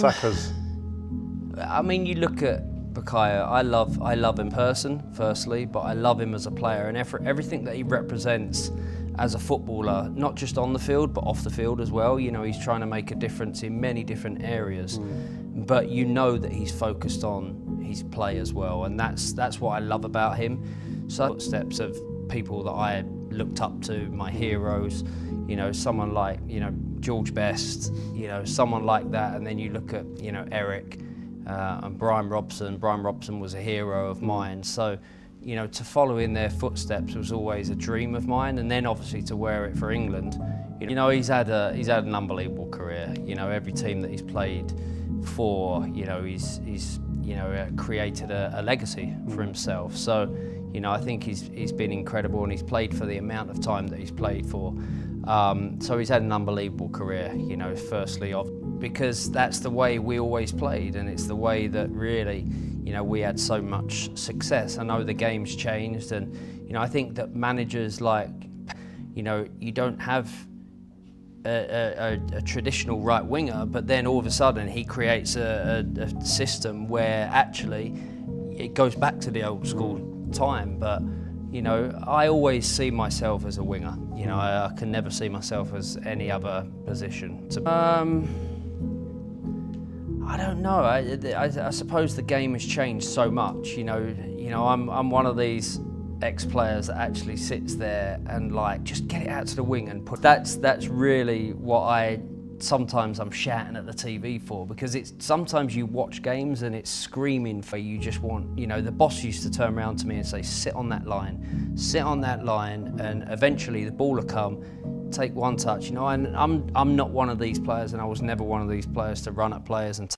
Saka's. I mean, you look at Baya. I love him in person, firstly, but I love him as a player and everything that he represents as a footballer, not just on the field, but off the field as well. You know, he's trying to make a difference in many different areas, but you know that he's focused on his play as well, and that's what I love about him. So steps of people that I looked up to, my heroes, you know, someone like, you know, George Best, you know, someone like that, and then you look at, you know, Eric and Brian Robson. Brian Robson was a hero of mine, so, you know, to follow in their footsteps was always a dream of mine, and then obviously to wear it for England. You know, he's had an unbelievable career. You know, every team that he's played for, you know, he's you know, created a legacy for himself. So, you know, I think he's been incredible, and he's played for the amount of time that he's played for. So he's had an unbelievable career, you know, firstly, because that's the way we always played, and it's the way that really, you know, we had so much success. I know the game's changed, and, you know, I think that managers like, you know, you don't have a traditional right winger, but then all of a sudden he creates a system where actually it goes back to the old school time. But, you know, I always see myself as a winger. You know, I can never see myself as any other position. I don't know. I suppose the game has changed so much. You know, I'm one of these ex-players that actually sits there and like just get it out to the wing and put. That's really what sometimes I'm shouting at the TV for, because it's sometimes you watch games and it's screaming for you. Just want, you know, the boss used to turn around to me and say, sit on that line, and eventually the ball will come, take one touch, you know. And I'm not one of these players, and I was never one of these players to run at players and